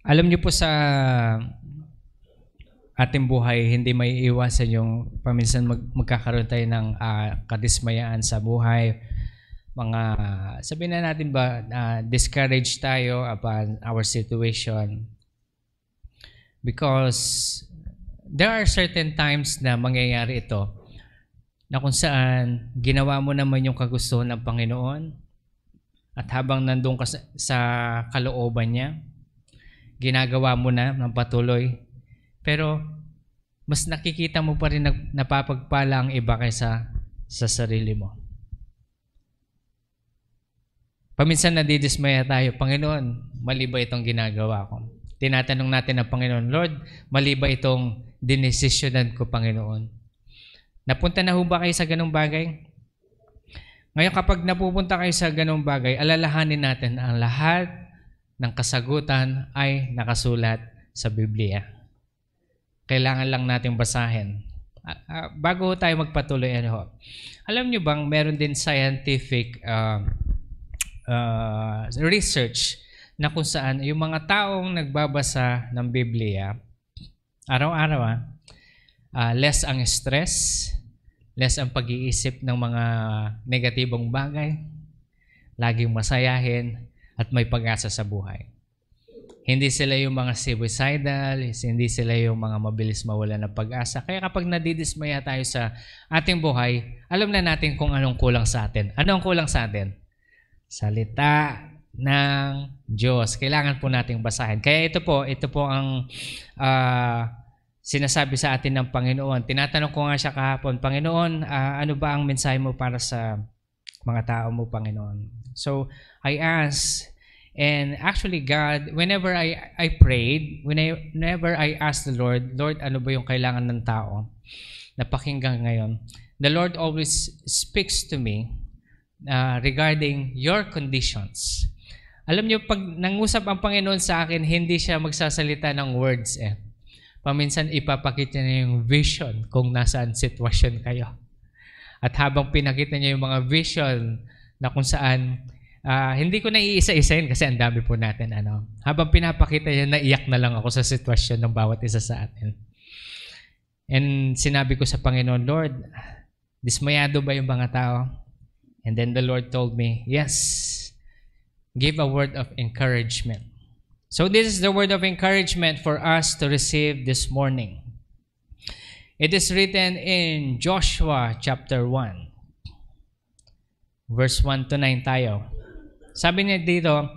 Alam niyo po sa ating buhay, hindi may iwasan yung paminsan magkakaroon tayo ng kadismayaan sa buhay. Mga, sabihin na natin ba, discouraged tayo upon our situation. Because there are certain times na mangyayari ito na kung saan ginawa mo naman yung kagustuhan ng Panginoon at habang nandun ka sa kalooban niya, ginagawa mo na ng patuloy. Pero mas nakikita mo pa rin na napapagpala ang iba kaysa sa sarili mo. Paminsan nadidismaya tayo, Panginoon, mali ba itong ginagawa ko? Tinatanong natin ang Panginoon, Lord, mali ba itong dinesisyonan ko, Panginoon? Napunta na ho ba kayo sa ganong bagay? Ngayon kapag napupunta kayo sa ganong bagay, alalahanin natin ang lahat ng kasagutan ay nakasulat sa Biblia. Kailangan lang natin basahin. Bago tayo magpatuloy, alam nyo bang meron din scientific research na kung saan yung mga taong nagbabasa ng Biblia, araw-araw, less ang stress, less ang pag-iisip ng mga negatibong bagay, laging masayahin, at may pag-asa sa buhay. Hindi sila yung mga suicidal, hindi sila yung mga mabilis mawala ng pag-asa. Kaya kapag nadidismaya tayo sa ating buhay, alam na natin kung anong kulang sa atin. Ano ang kulang sa atin? Salita ng Diyos. Kailangan po nating basahin. Kaya ito po ang sinasabi sa atin ng Panginoon. Tinatanong ko nga siya kahapon, Panginoon, ano ba ang mensahe mo para sa mga tao mo, Panginoon? So, I asked, and actually God, whenever I prayed, whenever I asked the Lord, Lord, ano ba yung kailangan ng tao? Napakinggan ngayon. The Lord always speaks to me regarding your conditions. Alam niyo, pag nangusap ang Panginoon sa akin, hindi siya magsasalita ng words Paminsan ipapakita niya yung vision kung nasaan sitwasyon kayo. At habang pinakita niya yung mga vision na kung saan, hindi ko na iisa-isahin kasi ang dami po natin. Habang pinapakita niya, naiyak na lang ako sa sitwasyon ng bawat isa sa atin. And sinabi ko sa Panginoon, Lord, dismayado ba yung mga tao? And then the Lord told me, yes, give a word of encouragement. So this is the word of encouragement for us to receive this morning. It is written in Joshua chapter 1, verse 1 to 9 tayo. Sabi niya dito,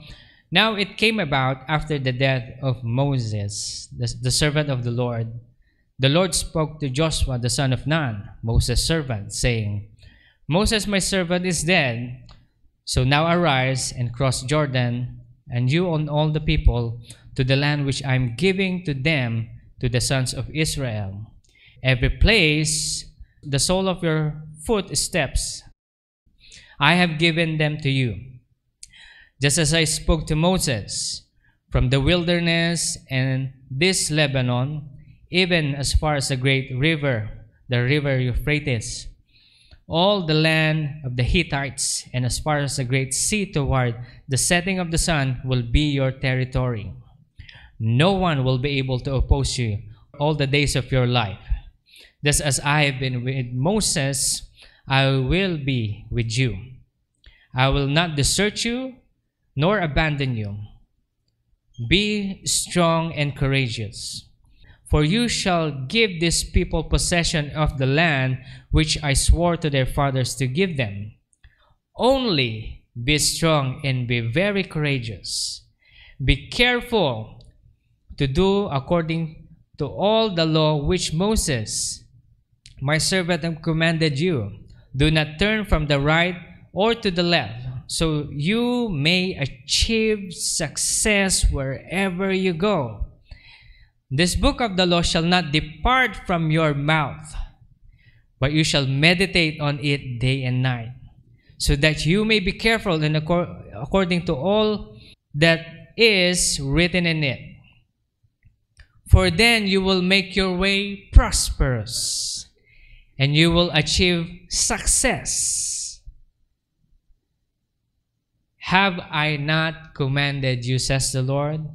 now it came about after the death of Moses, the servant of the Lord spoke to Joshua the son of Nun, Moses' servant, saying, Moses my servant is dead, so now arise and cross Jordan, and you and all the people, to the land which I am giving to them, to the sons of Israel. Every place the sole of your foot steps, I have given them to you. Just as I spoke to Moses, from the wilderness and this Lebanon, even as far as the great river, the river Euphrates, all the land of the Hittites, and as far as the great sea toward the setting of the sun will be your territory. No one will be able to oppose you all the days of your life. Just as I have been with Moses, I will be with you. I will not desert you, nor abandon you. Be strong and courageous. For you shall give this people possession of the land which I swore to their fathers to give them. Only be strong and be very courageous. Be careful to do according to all the law which Moses, my servant, have commanded you. Do not turn from the right or to the left, so you may achieve success wherever you go. This book of the law shall not depart from your mouth, but you shall meditate on it day and night, so that you may be careful and according to all that is written in it. For then you will make your way prosperous, and you will achieve success. Have I not commanded you, says the Lord?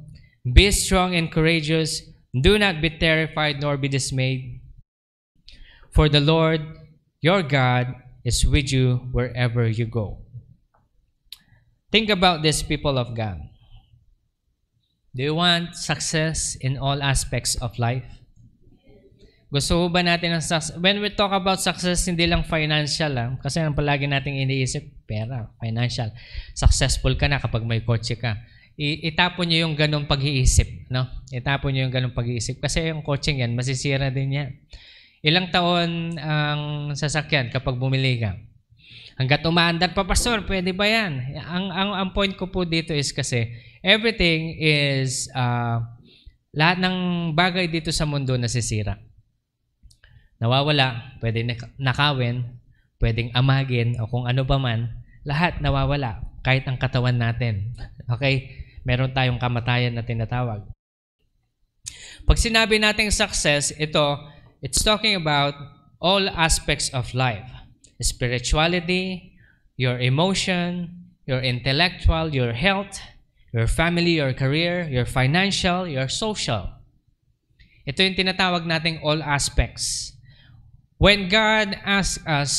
Be strong and courageous. Do not be terrified nor be dismayed. For the Lord, your God, is with you wherever you go. Think about this, people of God. Do you want success in all aspects of life? Gusto ba natin ng success? When we talk about success, hindi lang financial, kasi ang palagi nating iniisip, pera, financial. Successful ka na kapag may kotse ka. Itapon nyo yung ganong pag-iisip, no? Itapon nyo yung ganong pag-iisip. Kasi yung kotse yan, masisira din yan. Ilang taon ang sasakyan kapag bumili ka? Hanggat umaandar pa, pastor, pwede ba yan? Ang point ko po dito is kasi everything is, lahat ng bagay dito sa mundo nasisira. Nawawala, pwedeng nakawin, pwedeng amagin, o kung ano pa man, lahat nawawala, kahit ang katawan natin. Okay? Meron tayong kamatayan na tinatawag. Pag sinabi nating success, it's talking about all aspects of life. Spirituality, your emotion, your intellectual, your health, your family, your career, your financial, your social. Ito yung tinatawag nating all aspects. When God asks us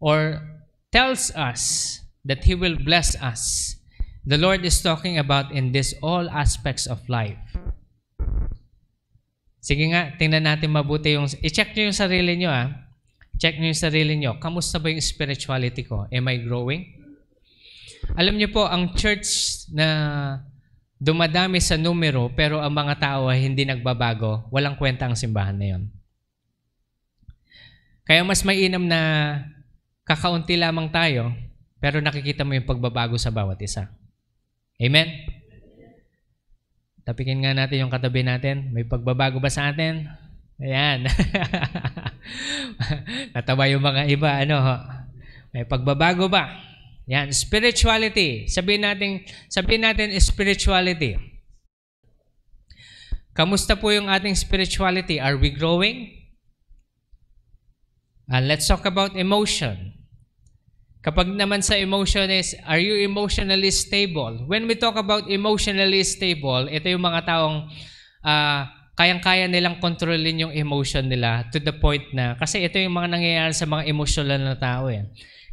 or tells us that He will bless us, the Lord is talking about in this all aspects of life. Sige nga, tingnan natin mabuti i-check nyo yung sarili nyo Check nyo yung sarili nyo. Kamusta ba yung spirituality ko? Am I growing? Alam nyo po, ang church na dumadami sa numero pero ang mga tao ay hindi nagbabago, walang kwenta ang simbahan na yon. Kaya mas mainam na kakaunti lamang tayo pero nakikita mo yung pagbabago sa bawat isa. Amen? Tapikin nga natin yung katabi natin. May pagbabago ba sa atin? Ayan. Natawa yung mga iba. May pagbabago ba? Yan. Spirituality. Sabihin natin spirituality. Kamusta po yung ating spirituality? Are we growing? Let's talk about emotion. Kapag naman sa emotion is, are you emotionally stable? When we talk about emotionally stable, ito yung mga taong kayang-kaya nilang kontrolin yung emotion nila to the point na, kasi ito yung mga nangyayari sa mga emotional na tao.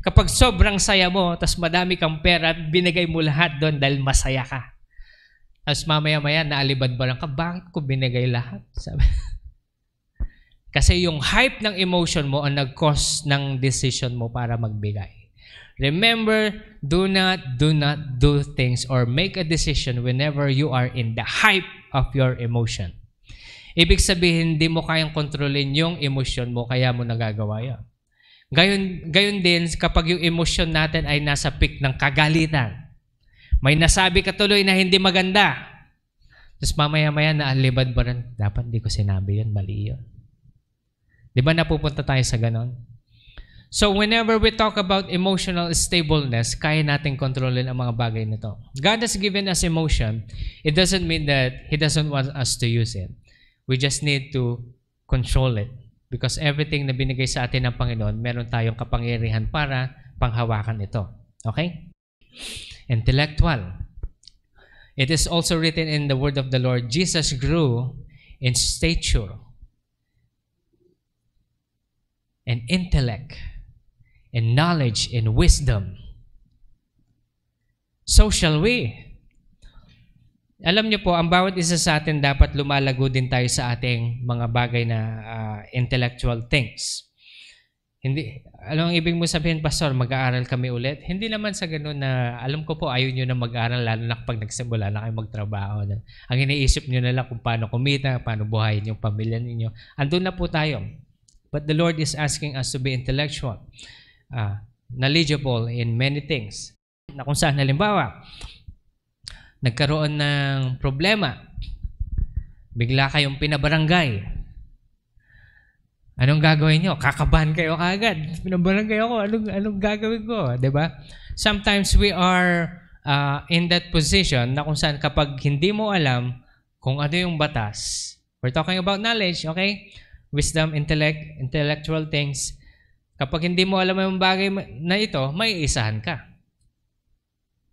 Kapag sobrang saya mo, tas madami kang pera, binigay mo lahat doon dahil masaya ka. Tapos mamaya-maya, naalibad-baran ka, bakit ko binigay lahat? Sabi. Kasi yung hype ng emotion mo ang nag-cause ng decision mo para magbigay. Remember, do not do things or make a decision whenever you are in the hype of your emotion. Ibig sabihin, hindi mo kayang kontrolin yung emosyon mo, kaya mo nagagawa yan. Gayon din, kapag yung emosyon natin ay nasa peak ng kagalitan, may nasabi ka tuloy na hindi maganda, tapos mamaya-maya naalibad ba rin, dapat hindi ko sinabi yun, mali yun. Di ba napupunta tayo sa ganon? So whenever we talk about emotional stableness, kaya natin kontrolin ang mga bagay nito. God has given us emotion. It doesn't mean that He doesn't want us to use it. We just need to control it. Because everything na binigay sa atin ng Panginoon, meron tayong kapangyarihan para panghawakan ito. Okay? Intellectual. It is also written in the word of the Lord, Jesus grew in stature and intellect and knowledge and wisdom. So shall we. Alam niyo po, ang bawat isa sa atin dapat lumalago din tayo sa ating mga bagay na intellectual things. Hindi, alam ang ibig mo sabihin, Pastor, mag-aaral kami ulit? Hindi naman sa ganun na, alam ko po, ayaw nyo na mag-aaral, lalo na kapag nagsimula na kayo magtrabaho. Ang iniisip nyo na lang kung paano kumita, paano buhayin yung pamilya ninyo. Andun na po tayo. But the Lord is asking us to be intellectual, knowledgeable in many things. Na kung saan, halimbawa, nagkaroon ng problema, bigla kayong pinabarangay. Anong gagawin nyo? Kakabahan kayo kaagad. Pinabarangay ako, anong gagawin ko? Diba? Sometimes we are in that position na kung saan kapag hindi mo alam kung ano yung batas, we're talking about knowledge, okay? Wisdom, intellectual things. Kapag hindi mo alam yung bagay na ito, may isahan ka.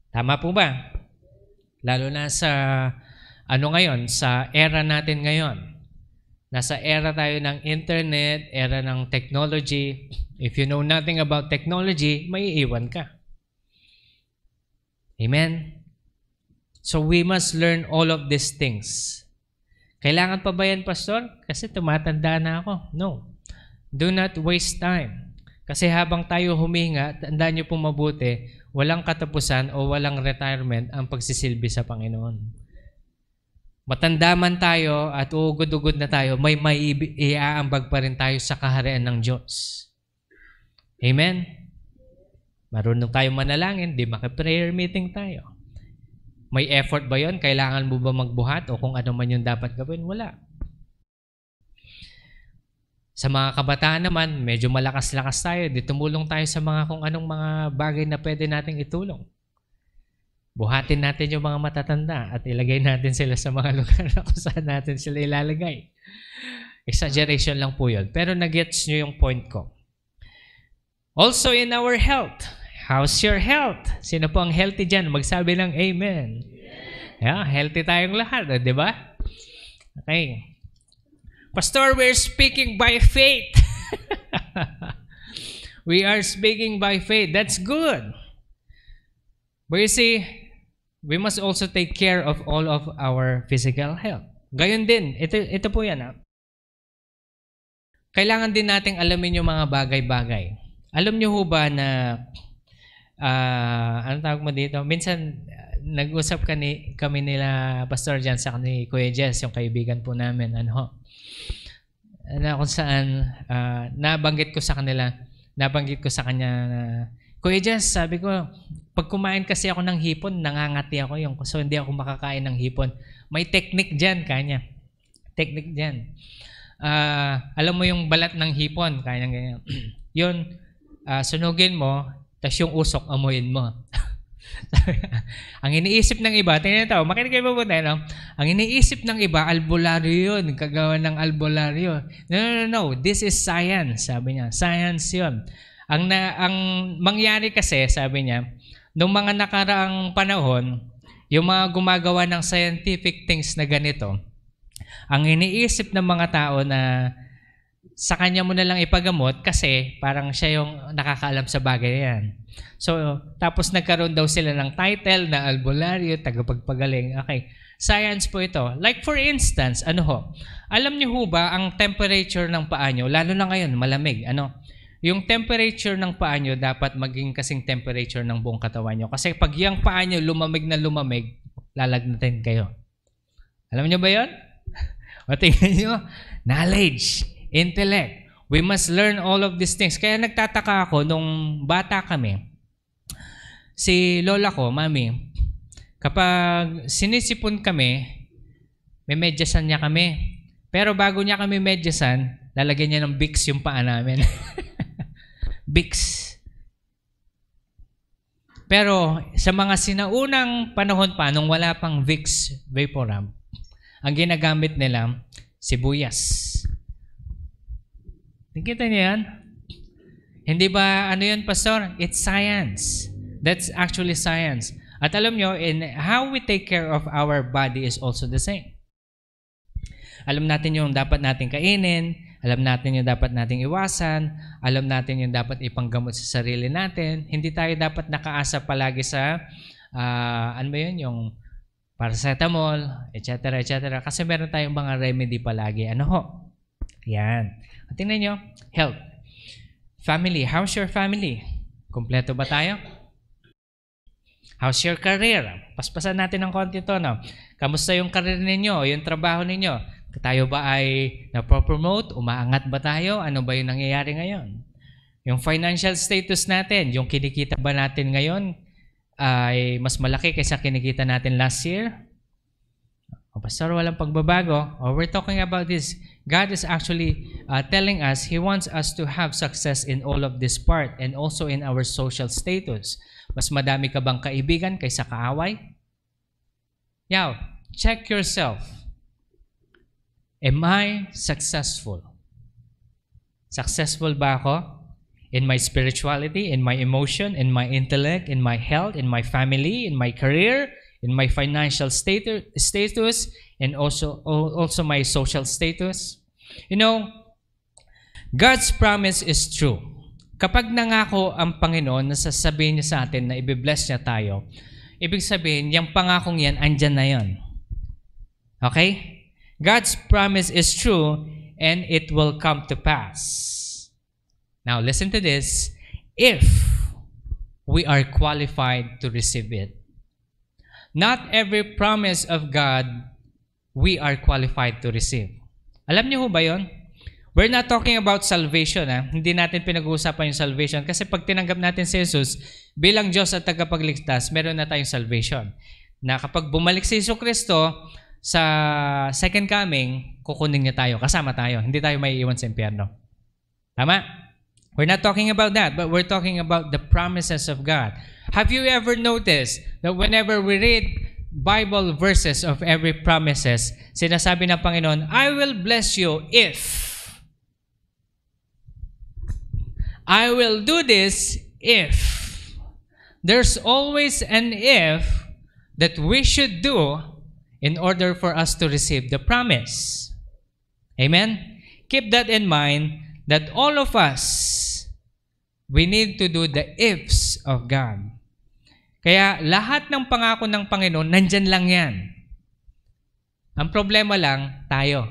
Tama po ba? Lalo na sa ano ngayon, sa era natin ngayon. Nasa era tayo ng internet, era ng technology. If you know nothing about technology, maiiwan ka. Amen? So we must learn all of these things. Kailangan pa ba yan, Pastor? Kasi tumatanda na ako. No. Do not waste time. Kasi habang tayo huminga, tandaan niyo pong mabuti, walang katapusan o walang retirement ang pagsisilbi sa Panginoon. Matanda man tayo at uugod-ugod na tayo, may iaambag pa rin tayo sa kaharian ng Diyos. Amen? Marunong tayo manalangin, di maki-prayer meeting tayo. May effort ba yon? Kailangan mo ba magbuhat o kung ano man yung dapat gawin? Wala. Sa mga kabataan naman, medyo malakas-lakas tayo. Di tumulong tayo sa mga kung anong mga bagay na pwede nating itulong. Buhatin natin yung mga matatanda at ilagay natin sila sa mga lugar na kung saan natin sila ilalagay. Exaggeration lang po yun. Pero nag-gets nyo yung point ko. Also in our health. How's your health? Sino po ang healthy dyan? Magsabi ng amen. Yeah, healthy tayong lahat, di ba? Okay. Pastor, we're speaking by faith. We are speaking by faith. That's good. But you see, we must also take care of all of our physical health. Gayon din, ito po yan. Kailangan din nating alamin yung mga bagay-bagay. Alam niyo ho ba na, ano tawag mo dito? Minsan, nag-usap kami nila Pastor Jan sa ni Kuya Jess, yung kaibigan po namin. Kung saan, nabanggit ko sa kanya na, Kuya Jess, sabi ko, pag kumain kasi ako ng hipon, nangangati ako so hindi ako makakain ng hipon. May technique dyan, kanya. Technique dyan. Alam mo yung balat ng hipon, kaya ganyan. Yun, sunugin mo, tas yung usok, amuyin mo. Ang iniisip ng iba, tingnan ito, makinig kayo mabuti, no? Ang iniisip ng iba, albularyo yun, kagawa ng albularyo. No. This is science, sabi niya. Science yun. Ang mangyari kasi, sabi niya, nung mga nakaraang panahon, yung mga gumagawa ng scientific things na ganito, ang iniisip ng mga tao na sa kanya mo na lang ipagamot kasi parang siya yung nakakaalam sa bagay yan. So, tapos nagkaroon daw sila ng title na albularyo, tagapagpagaling. Okay, science po ito. Like for instance, alam niyo ho ba ang temperature ng paa nyo, lalo na ngayon, malamig, yung temperature ng paa nyo dapat maging kasing temperature ng buong katawan nyo. Kasi pag yung paa nyo lumamig na lumamig, lalagnatin kayo. Alam niyo ba yun? O tingnan nyo, knowledge, intellect. We must learn all of these things. Kaya nagtataka ako, nung bata kami, si lola ko, mami, kapag sinisipon kami, may medyasan niya kami. Pero bago niya kami medyasan, lalagyan niya ng Vicks yung paa namin. Vicks. Pero sa mga sinaunang panahon pa, nung wala pang Vicks Vaporub, ang ginagamit nila, sibuyas. Nakita niyo yan? Hindi ba, yun, Pastor? It's science. That's actually science. At alam nyo, in how we take care of our body is also the same. Alam natin yung dapat natin kainin, alam natin yung dapat nating iwasan, alam natin yung dapat ipanggamot sa sarili natin. Hindi tayo dapat nakaasa palagi sa, yung paracetamol, etc., etc. Kasi meron tayong mga remedy palagi. Yan. At tingnan nyo, health. Family. How's your family? Kompleto ba tayo? How's your career? Paspasan natin ng konti ito, no? Kamusta yung career ninyo, yung trabaho ninyo? Tayo ba ay napopromote? Umaangat ba tayo? Ano ba yung nangyayari ngayon? Yung financial status natin, yung kinikita ba natin ngayon ay mas malaki kaysa kinikita natin last year? Pastor, walang pagbabago. We're talking about this. God is actually telling us He wants us to have success in all of this part and also in our social status. Mas madami ka bang kaibigan kaysa kaaway? Check yourself. Am I successful? Successful ba ako? In my spirituality, in my emotion, in my intellect, in my health, in my family, in my career, in my financial status, and also my social status. You know, God's promise is true. Kapag nangako ang Panginoon na sasabihin niya sa atin na i-bless niya tayo, ibig sabihin, yung pangakong yan, andyan na yan. Okay? God's promise is true and it will come to pass. Now, listen to this. If we are qualified to receive it. Not every promise of God we are qualified to receive. Alam niyo ho ba yun? We're not talking about salvation. Hindi natin pinag-uusapan yung salvation kasi pag tinanggap natin si Jesus bilang Diyos at tagapagligtas, meron na tayong salvation. Na kapag bumalik si Jesucristo sa second coming, kukunin niya tayo, kasama tayo. Hindi tayo may iwan sa impyerno. Tama? We're not talking about that, but we're talking about the promises of God. Have you ever noticed that whenever we read Bible verses of every promises, sinasabi ng Panginoon, I will bless you if. I will do this if. There's always an if that we should do in order for us to receive the promise. Amen? Keep that in mind that all of us, we need to do the ifs of God. Kaya lahat ng pangako ng Panginoon, nandyan lang yan. Ang problema lang, tayo.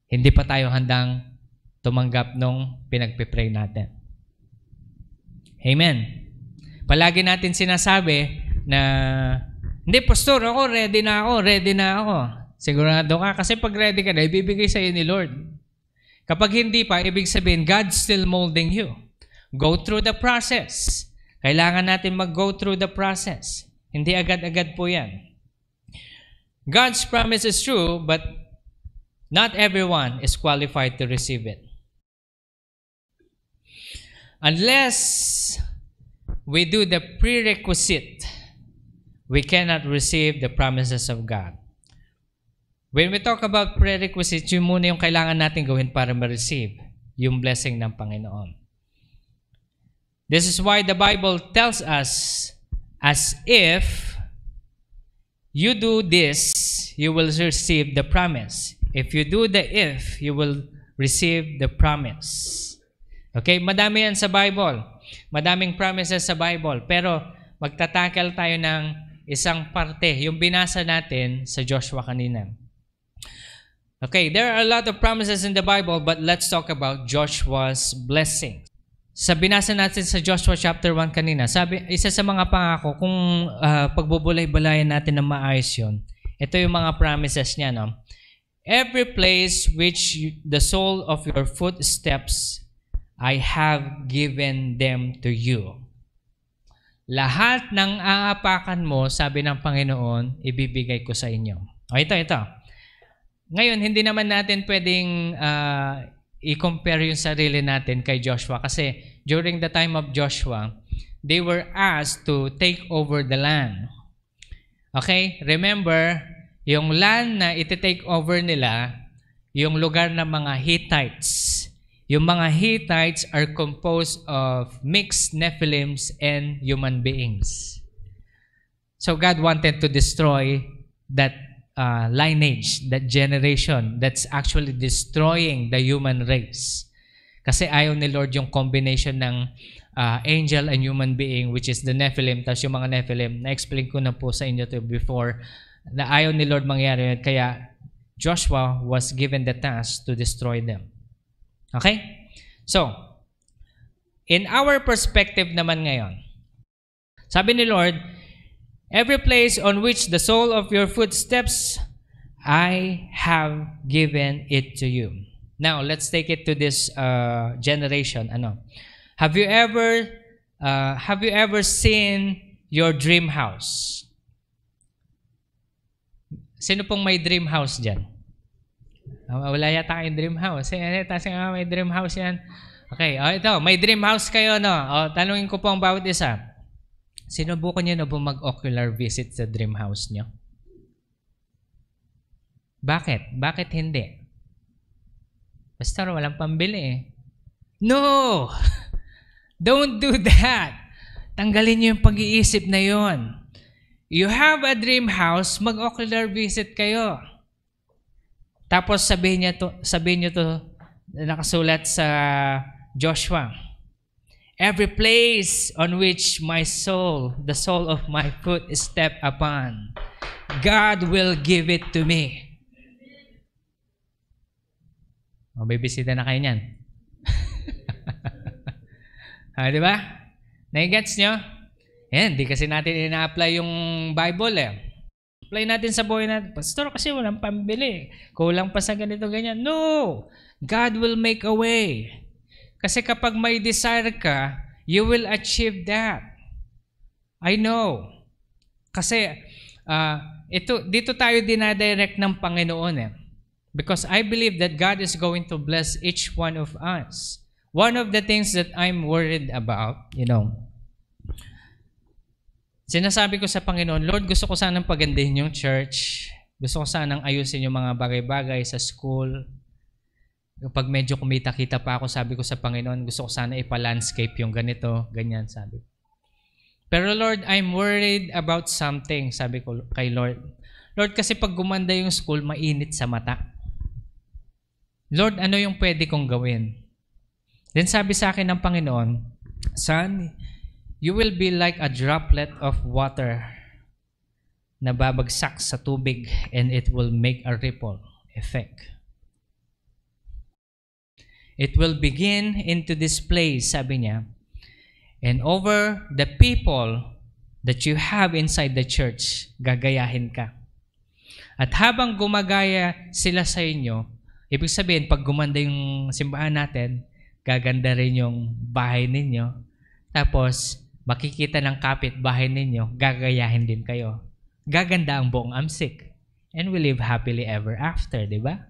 Hindi pa tayo handang tumanggap nung pinagpipray natin. Amen. Palagi natin sinasabi na, hindi, pastor, ready na ako. Sigurado ka, kasi pag ready ka na, ibibigay sa iyo ni Lord. Kapag hindi pa, ibig sabihin, God's still molding you. Go through the process. Kailangan natin mag-go through the process. Hindi agad-agad po yan. God's promise is true, but not everyone is qualified to receive it. Unless we do the prerequisite, we cannot receive the promises of God. When we talk about prerequisites, yun muna yung kailangan natin gawin para ma-receive yung blessing ng Panginoon. This is why the Bible tells us, as if you do this, you will receive the promise. If you do the if, you will receive the promise. Okay? Madami yan sa Bible. Madaming promises sa Bible. Pero magtatackle tayo ng isang parte, yung binasa natin sa Joshua kanina. Okay, there are a lot of promises in the Bible, but let's talk about Joshua's blessing. Sa binasa natin sa Joshua chapter 1 kanina, sabi, isa sa mga pangako, kung pagbubulay-balayan natin na maayos yun, ito yung mga promises niya, no? Every place which the sole of your foot steps, I have given them to you. Lahat ng aapakan mo, sabi ng Panginoon, ibibigay ko sa inyo. O ito. Ngayon, hindi naman natin pwedeng i-compare yung sarili natin kay Joshua kasi during the time of Joshua, they were asked to take over the land. Okay? Remember, yung land na iti-take over nila, yung lugar ng mga Hittites. Yung mga Hittites are composed of mixed Nephilims and human beings. So God wanted to destroy that lineage, that generation that's actually destroying the human race. Kasi ayaw ni Lord yung combination ng angel and human being, which is the Nephilim, tapos yung mga Nephilim, na-explain ko na po sa inyo to before, na ayaw ni Lord mangyari. Kaya Joshua was given the task to destroy them. Okay? So, in our perspective naman ngayon, sabi ni Lord, every place on which the sole of your foot steps, I have given it to you. Now, let's take it to this generation. Have you ever seen your dream house? Sino pong may dream house dyan? Wala yata kayong dream house. May dream house yan. Okay, ito, may dream house kayo, no? Tanungin ko po ang bawat isa. Sinubukan niyo na po mag-ocular visit sa dream house niyo? Bakit? Bakit hindi? Pastor, walang pambili eh. No! Don't do that! Tanggalin niyo yung pag-iisip na yon. You have a dream house, mag-ocular visit kayo. Tapos sabihin niyo to, nakasulat sa Joshua. Every place on which my soul, the sole of my foot is stepped upon, God will give it to me. O, bibisita na kayo niyan. Di ba? Nai-gets nyo? Yan, di kasi natin ina-apply yung Bible Apply natin sa buhay natin. Pastor, kasi walang pambili. Kulang pa sa ganito, ganyan. No! God will make a way. Kasi kapag may desire ka, you will achieve that. I know. Kasi dito tayo dinadirect ng Panginoon Because I believe that God is going to bless each one of us. One of the things that I'm worried about, sinasabi ko sa Panginoon, Lord, gusto ko sanang pagandahin yung church. Gusto ko sanang ayusin yung mga bagay-bagay sa school. Kapag medyo kumita-kita pa ako, sabi ko sa Panginoon, gusto ko sana ipa-landscape yung ganito, ganyan, sabi ko. Pero Lord, I'm worried about something, sabi ko kay Lord. Lord, kasi pag gumanda yung school, mainit sa mata. Lord, ano yung pwede kong gawin? Then sabi sa akin ng Panginoon, Son, you will be like a droplet of water na babagsak sa tubig and it will make a ripple effect. It will begin into this place, sabi niya, and over the people that you have inside the church, gagayahin ka. At habang gumagaya sila sa inyo, ibig sabihin, pag gumanda yung simbahan natin, gaganda rin yung bahay ninyo. Tapos, makikita ng kapitbahay ninyo, gagayahin din kayo. Gaganda ang buong Amsik. And we live happily ever after, di ba?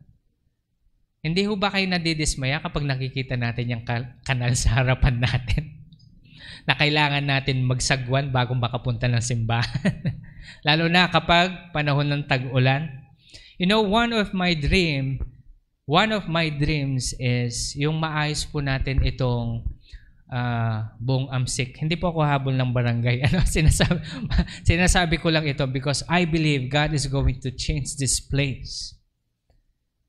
Hindi ho ba kayo nadidismaya kapag nakikita natin yung kanal sa harapan natin? Na kailangan natin magsagwan bago makapunta ng simbahan. Lalo na kapag panahon ng tag-ulan. One of my dreams is yung maayos po natin itong buong Amsik. Hindi po ako habol ng barangay. Sinasabi ko lang ito because I believe God is going to change this place.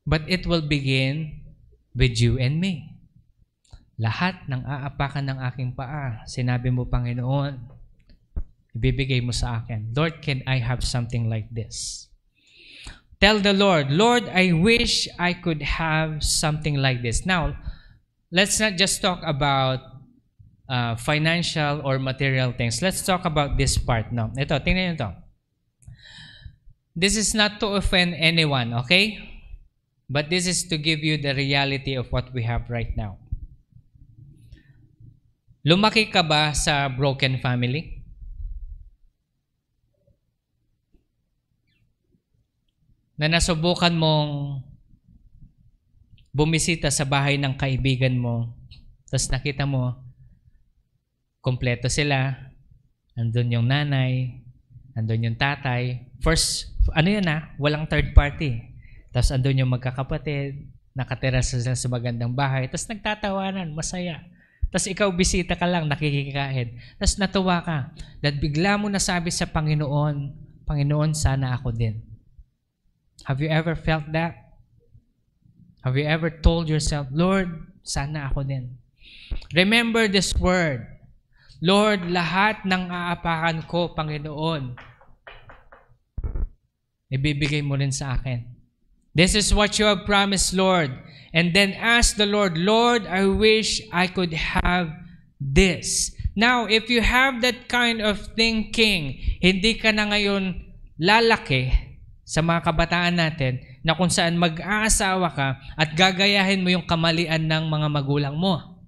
But it will begin with you and me. Lahat ng aapakan ng aking paa, sinabi mo, Panginoon, ibibigay mo sa akin. Lord, can I have something like this? Tell the Lord, Lord, I wish I could have something like this. Now, let's not just talk about financial or material things. Let's talk about this part now. Ito, tingnan nyo ito. This is not to offend anyone, okay? But this is to give you the reality of what we have right now. Lumaki ka ba sa broken family? Na nasubukan mong bumisita sa bahay ng kaibigan mo, tapos nakita mo, kompleto sila, andun yung nanay, andun yung tatay. First, walang third party. Tapos andun yung magkakapatid, nakatira sila sa magandang bahay, tapos nagtatawanan, masaya. Tapos ikaw bisita ka lang, nakikikain. Tapos natuwa ka. That bigla mo nasabi sa Panginoon, Panginoon, sana ako din. Have you ever felt that? Have you ever told yourself, Lord, sana ako din? Remember this word. Lord, lahat ng aapakan ko, Panginoon, ibibigay mo rin sa akin. This is what you have promised, Lord. And then ask the Lord, Lord, I wish I could have this. Now, if you have that kind of thinking, hindi ka na ngayon lalaki sa mga kabataan natin na kung saan mag-aasawa ka at gagayahin mo yung kamalian ng mga magulang mo.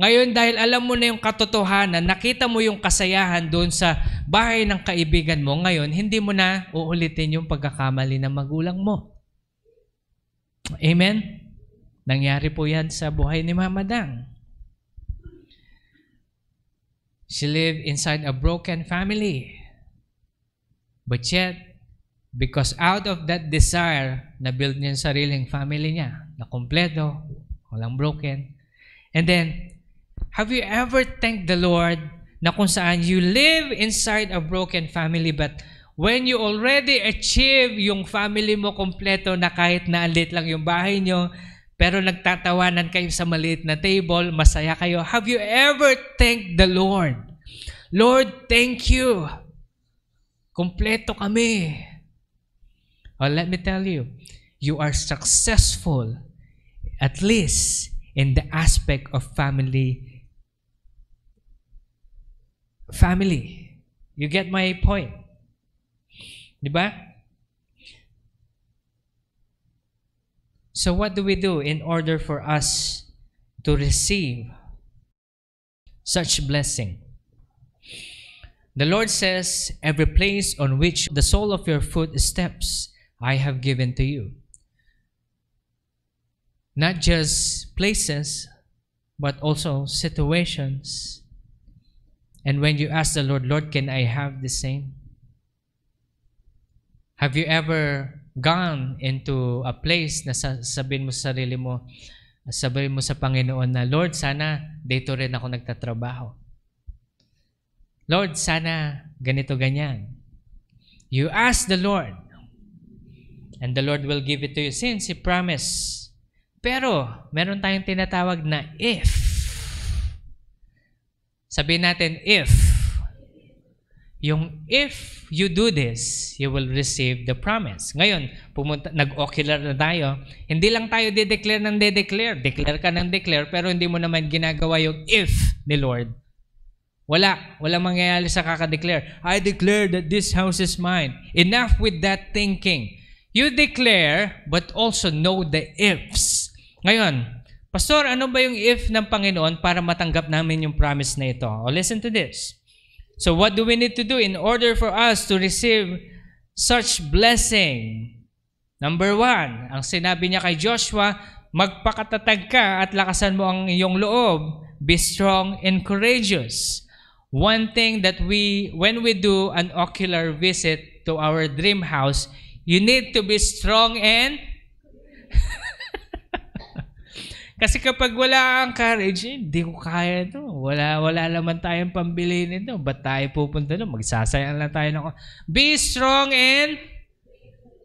Ngayon, dahil alam mo na yung katotohanan, nakita mo yung kasayahan doon sa bahay ng kaibigan mo, ngayon, hindi mo na uulitin yung pagkakamali ng magulang mo. Amen? Nangyari po yan sa buhay ni Mama Dang. She lived inside a broken family. But yet, because out of that desire, na-build niya yung sariling family niya, na kompleto, walang broken. And then, have you ever thanked the Lord na kung saan you live inside a broken family, but when you already achieve yung family mo kompleto na kahit na alit lang yung bahay nyo, pero nagtatawanan kayo sa maliit na table, masaya kayo. Have you ever thanked the Lord? Lord, thank you. Kompleto kami. Oh, let me tell you, you are successful, at least in the aspect of family. Family. You get my point? Diba? So what do we do in order for us to receive such blessing? The Lord says, every place on which the sole of your foot steps, I have given to you. Not just places, but also situations. And when you ask the Lord, Lord, can I have the same? Have you ever gone into a place na sabihin mo sa sarili mo, sabihin mo sa Panginoon na, Lord, sana dito rin ako nagtatrabaho. Lord, sana ganito ganyan. You ask the Lord, and the Lord will give it to you since He promised. Pero, meron tayong tinatawag na if. Sabihin natin, if. Yung if you do this, you will receive the promise. Ngayon, nag-ocular na tayo. Hindi lang tayo de-declare ng de-declare. Declare ka ng declare, pero hindi mo naman ginagawa yung if ni Lord. Walang mangyayari sa kaka-declare. I declare that this house is mine. Enough with that thinking. You declare, but also know the ifs. Ngayon, Pastor, ano ba yung if ng Panginoon para matanggap namin yung promise na ito? Oh, listen to this. So what do we need to do in order for us to receive such blessing? Number 1, ang sinabi niya kay Joshua, magpakatatag ka at lakasan mo ang iyong loob. Be strong and courageous. One thing that when we do an ocular visit to our dream house, you need to be strong and kasi kapag wala ang courage, hindi ko kaya ito. Wala naman tayong pambili nito. Ba't tayo pupunta doon? Magsasayang lang tayo ng... Be strong and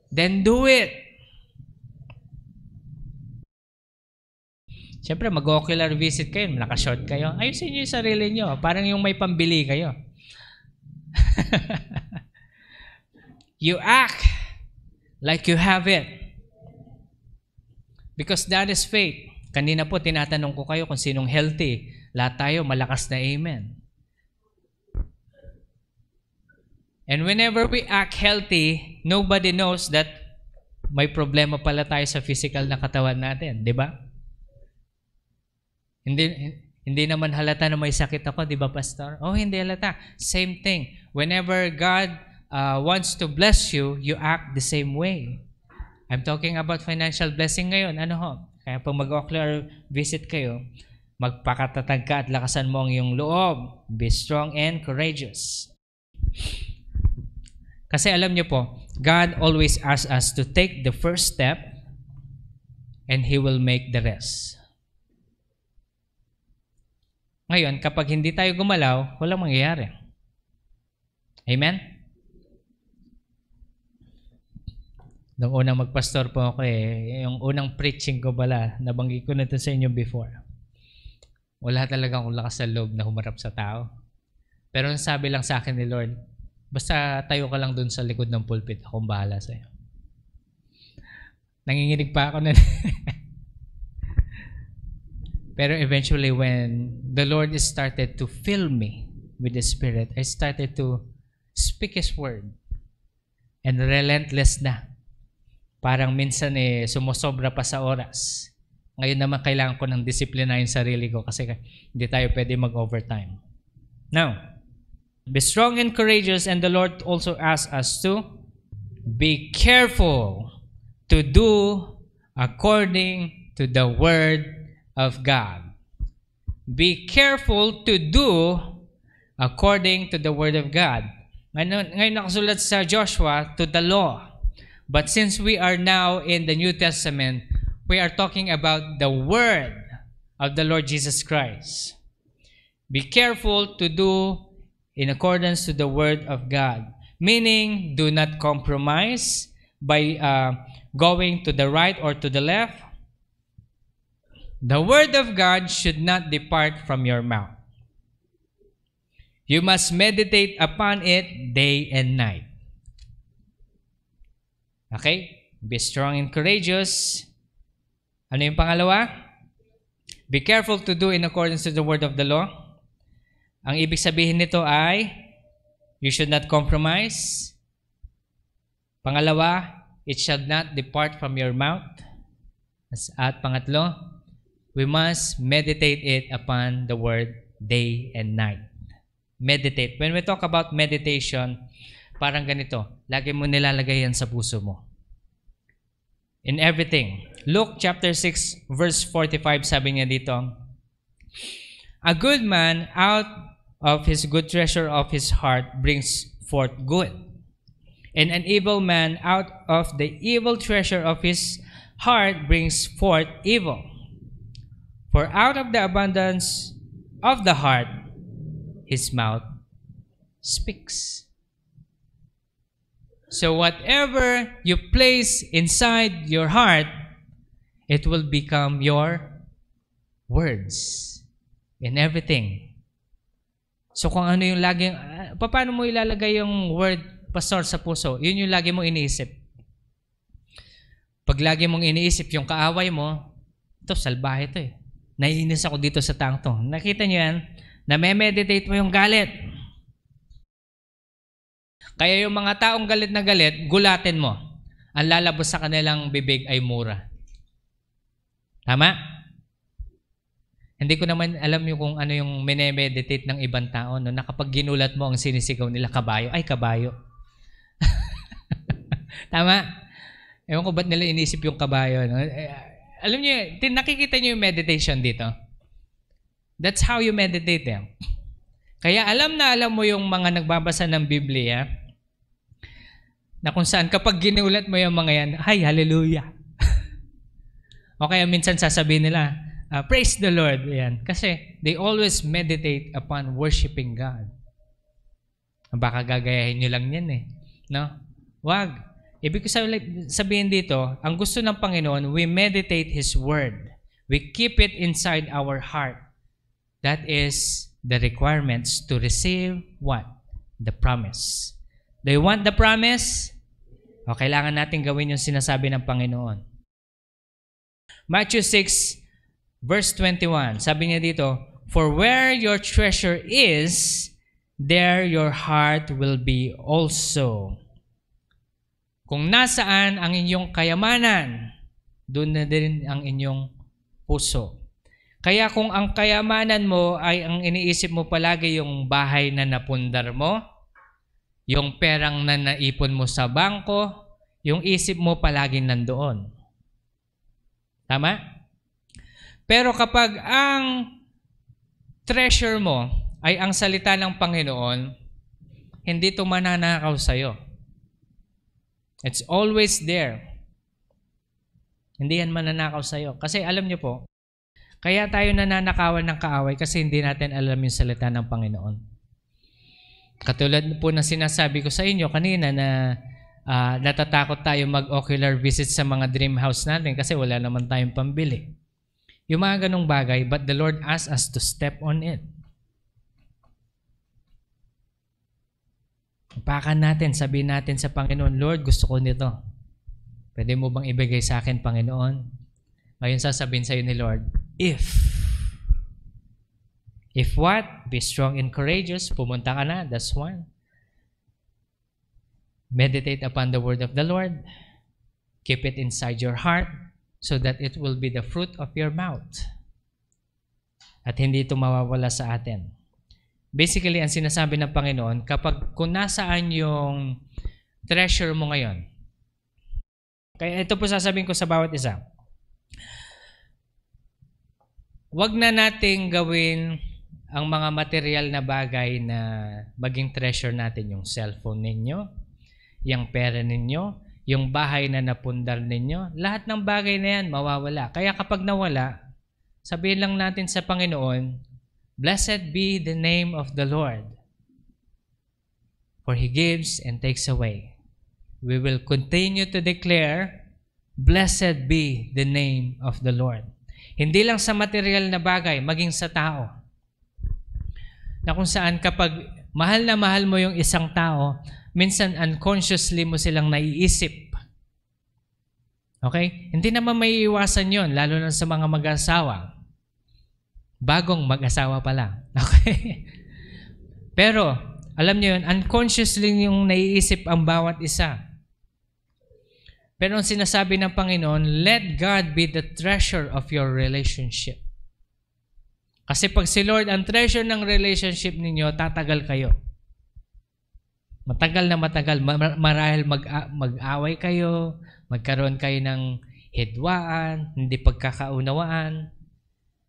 then do it. Siyempre, mag-ocular visit kayo, naka-short kayo. Ayusin niyo yung sarili niyo. Parang yung may pambili kayo. You act like you have it. Because that is faith. Kanina po, tinatanong ko kayo kung sinong healthy. Lahat tayo, malakas na amen. And whenever we act healthy, nobody knows that may problema pala tayo sa physical na katawan natin. Di ba? Hindi naman halata na may sakit ako, di ba, Pastor? Oh, hindi halata. Same thing. Whenever God wants to bless you, you act the same way. I'm talking about financial blessing ngayon. Ano ho? Kaya pag mag-ocular visit kayo, magpakatatag ka at lakasan mo ang iyong loob. Be strong and courageous. Kasi alam niyo po, God always asks us to take the first step and He will make the rest. Ngayon, kapag hindi tayo gumalaw, walang mangyayari. Amen? Nung unang magpastor po ako yung unang preaching ko pala, nabanggit ko na ito sa inyo before. Wala talaga akong lakas sa loob na humarap sa tao. Pero sabi lang sa akin ni Lord, basta tayo ka lang dun sa likod ng pulpit, akong bahala sa'yo. Nanginginig pa ako na. Pero eventually when the Lord started to fill me with the Spirit, I started to speak His word. And relentless na. Parang minsan sumusobra pa sa oras. Ngayon naman kailangan ko ng disiplina yung sarili ko kasi hindi tayo pwede mag-overtime. Now, be strong and courageous, and the Lord also asks us to be careful to do according to the Word of God. Be careful to do according to the Word of God. Ngayon nakasulat sa Joshua, to the law. But since we are now in the New Testament, we are talking about the Word of the Lord Jesus Christ. Be careful to do in accordance to the Word of God. Meaning, do not compromise by going to the right or to the left. The Word of God should not depart from your mouth. You must meditate upon it day and night. Okay? Be strong and courageous. Ano yung pangalawa? Be careful to do in accordance to the word of the law. Ang ibig sabihin nito ay, you should not compromise. Pangalawa, it shall not depart from your mouth. At pangatlo, we must meditate it upon the word day and night. Meditate. When we talk about meditation, parang ganito, lagi mo nilalagay yan sa puso mo. In everything. Luke chapter 6 verse 45, sabi niya dito, a good man out of his good treasure of his heart brings forth good. And an evil man out of the evil treasure of his heart brings forth evil. For out of the abundance of the heart, his mouth speaks. So whatever you place inside your heart, it will become your words in everything. So kung ano yung laging, paano mo ilalagay yung word, pastor, sa puso? Yun yung lagi mong iniisip. Pag lagi mong iniisip yung kaaway mo, ito, salbahe ito eh. Naiinis ako dito sa taong to. Nakita niyo yan? Na-meditate mo yung galit. Kaya yung mga taong galit na galit, gulatin mo. Ang lalabas sa kanilang bibig ay mura. Tama? Hindi ko naman alam yung kung ano yung minemeditate ng ibang tao. No? Na kapag ginulat mo, ang sinisigaw nila, kabayo. Ay, kabayo. Tama? Ewan ko ba't nila inisip yung kabayo. No? Alam niyo, nakikita niyo yung meditation dito. That's how you meditate. Kaya alam mo yung mga nagbabasa ng Biblia na kung saan kapag ginulat mo yung mga yan, ay, hallelujah. O kaya minsan sasabihin nila, praise the Lord. Yan. Kasi they always meditate upon worshiping God. Baka gagayahin nyo lang yan eh. No? Wag. Ibig ko sabihin dito, ang gusto ng Panginoon, we meditate His Word. We keep it inside our heart. That is the requirements to receive what? The promise. Do you want the promise? O kailangan natin gawin yung sinasabi ng Panginoon. Matthew 6, verse 21. Sabi niya dito, for where your treasure is, there your heart will be also. Kung nasaan ang inyong kayamanan, doon na din ang inyong puso. Kaya kung ang kayamanan mo ay ang iniisip mo palagi yung bahay na napundar mo, yung perang na naipon mo sa bangko, yung isip mo palagi nandoon. Tama? Pero kapag ang treasure mo ay ang salita ng Panginoon, hindi ito mananakaw sa'yo. It's always there. Hindi yan mananakaw sa'yo. Kasi alam niyo po, kaya tayo nananakawan ng kaaway kasi hindi natin alam yung salita ng Panginoon. Katulad po ng sinasabi ko sa inyo kanina na natatakot tayo mag-ocular visit sa mga dream house natin kasi wala naman tayong pambili. Yung mga ganong bagay, but the Lord asks us to step on it. Upakan natin, sabihin natin sa Panginoon, Lord, gusto ko nito. Pwede mo bang ibigay sa akin, Panginoon? Ngayon sasabihin sa iyo ni Lord, If what? Be strong and courageous. Pumunta ka na. That's one. Meditate upon the word of the Lord. Keep it inside your heart so that it will be the fruit of your mouth. At hindi ito mawawala sa atin. Basically, ang sinasabi ng Panginoon, kung nasaan yung treasure mo ngayon. Kaya ito po sasabihin ko sa bawat isa. Huwag na nating gawin ang mga material na bagay na maging treasure natin. Yung cellphone ninyo, yung pera ninyo, yung bahay na napundar ninyo. Lahat ng bagay na yan mawawala. Kaya kapag nawala, sabihin lang natin sa Panginoon, Blessed be the name of the Lord, for He gives and takes away. We will continue to declare, blessed be the name of the Lord. Hindi lang sa material na bagay, maging sa tao. Na kung saan kapag mahal na mahal mo yung isang tao, minsan unconsciously mo silang naiisip. Okay? Hindi naman may iwasan yon, lalo na sa mga mag-asawa. Bagong mag-asawa pa lang. Okay? Pero, alam niyo yun, unconsciously yung naiisip ang bawat isa. Pero ang sinasabi ng Panginoon, let God be the treasure of your relationship. Kasi pag si Lord ang treasure ng relationship ninyo, tatagal kayo. Matagal na matagal. Marahil mag-away kayo, magkaroon kayo ng hidwaan, hindi pagkakaunawaan.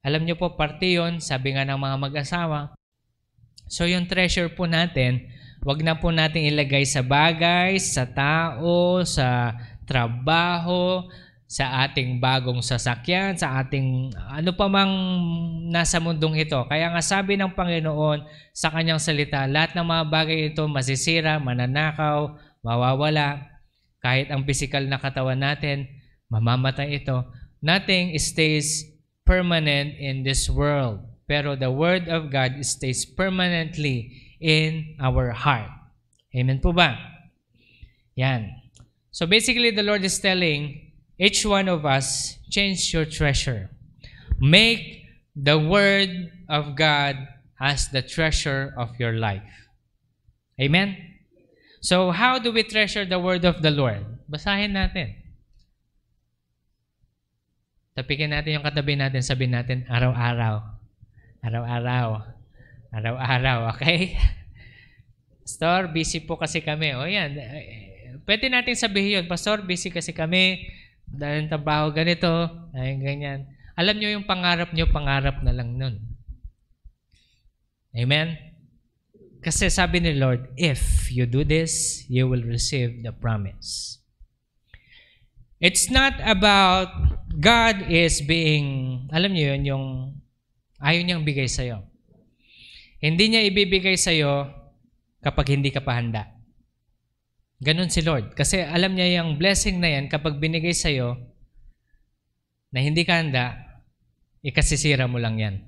Alam niyo po, parte yun, sabi nga ng mga mag-asawa. So yung treasure po natin, wag na po natin ilagay sa bagay, sa tao, sa trabaho, sa ating bagong sasakyan, sa ating ano pa mang nasa mundong ito. Kaya nga sabi ng Panginoon sa kanyang salita, lahat ng mga bagay ito masisira, mananakaw, mawawala. Kahit ang physical na katawan natin, mamamatay ito. Nothing stays permanent in this world. Pero the Word of God stays permanently in our heart. Amen po ba? Yan. So basically, the Lord is telling each one of us, change your treasure. Make the Word of God as the treasure of your life. Amen? So how do we treasure the Word of the Lord? Basahin natin. Tapikin natin yung katabi natin, sabihin natin, araw-araw. Araw-araw. Araw-araw, okay? Pastor, busy po kasi kami. O yan, pwede natin sabihin yun, Pastor, busy kasi kami, dahil trabaho ganito, ay ganyan. Alam nyo yung pangarap nyo, pangarap na lang nun. Amen? Kasi sabi ni Lord, if you do this, you will receive the promise. It's not about God is being, alam niyo yun, yung ayaw niyang bigay sa'yo. Hindi niya ibibigay sa'yo kapag hindi ka pa handa. Ganun si Lord. Kasi alam niya yung blessing na yan, kapag binigay sa'yo na hindi ka handa, ikasisira mo lang yan.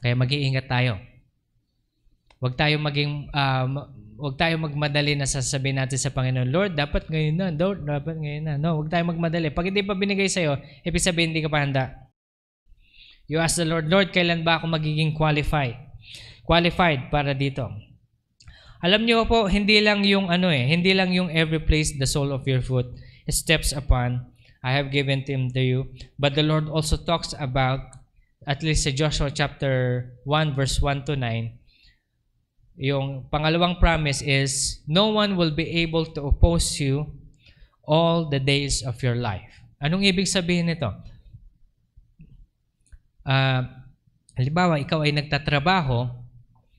Kaya mag-iingat tayo. Huwag tayo magmadali na sasabihin natin sa Panginoon, Lord, dapat ngayon na. Lord, dapat ngayon na. No, huwag tayo magmadali. Pag hindi pa binigay sa'yo, ibig sabihin hindi ka pa handa. You ask the Lord, Lord, kailan ba ako magiging qualified para dito? Alam niyo po, hindi lang yung every place the sole of your foot steps upon, I have given him to you. But the Lord also talks about, at least sa Joshua chapter 1 verse 1 to 9, yung pangalawang promise is, no one will be able to oppose you all the days of your life. Anong ibig sabihin nito? Halimbawa, ikaw ay nagtatrabaho,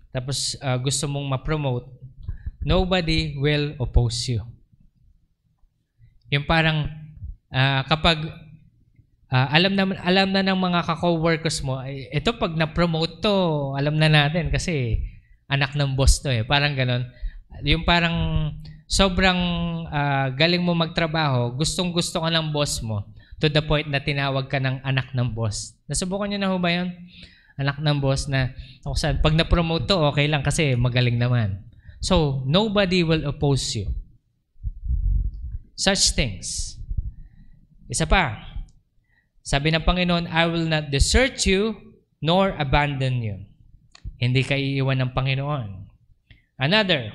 tapos gusto mong ma-promote, nobody will oppose you. Yung parang kapag alam na ng mga ka-coworkers mo, ito pag na-promote to, alam na natin kasi anak ng boss to eh. Parang ganon. Yung parang sobrang galing mo magtrabaho, gustong-gusto ka ng boss mo to the point na tinawag ka ng anak ng boss. Nasubukan nyo na ho ba yun? Anak ng boss na pag na-promote to, okay lang kasi magaling naman. So, nobody will oppose you. Such things. Isa pa, sabi ng Panginoon, I will not desert you nor abandon you. Hindi ka iiwan ng Panginoon. Another,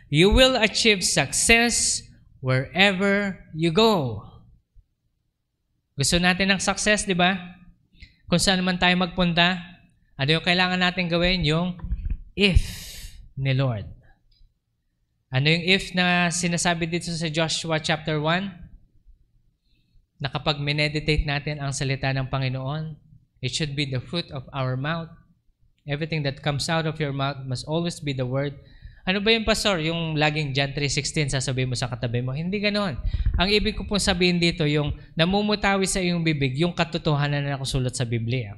you will achieve success wherever you go. Gusto natin ng success, di ba? Kung saan man tayo magpunta, ano yung kailangan natin gawin? Yung if ni Lord. Ano yung if na sinasabi dito sa Joshua chapter 1? Na kapag mineditate natin ang salita ng Panginoon, it should be the fruit of our mouth. Everything that comes out of your mouth must always be the word. Ano ba yung pastor? Yung laging John 3:16 sasabihin mo sa katabi mo. Hindi ganoon. Ang ibig ko pong sabihin dito, yung namumutawi sa iyong bibig, yung katotohanan na nakasulat sa Biblia.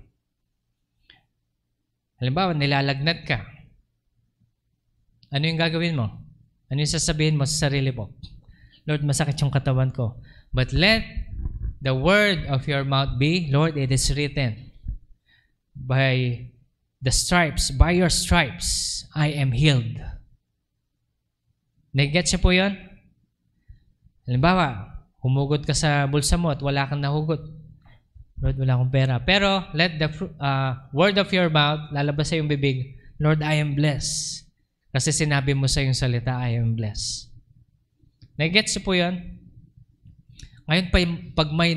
Halimbawa, nilalagnat ka. Ano yung gagawin mo? Ano yung sasabihin mo sa sarili mo? Lord, masakit yung katawan ko. But let the word of your mouth be, Lord, it is written, by your stripes, I am healed. Nag-get siya po yun? Halimbawa, humugot ka sa bulsa mo at wala kang nahugot. Lord, wala akong pera. Pero, let the word of your mouth, lalabas sa iyong bibig, Lord, I am blessed. Kasi sinabi mo sa iyong salita, I am blessed. Nag-get siya po yun? Ngayon, pag may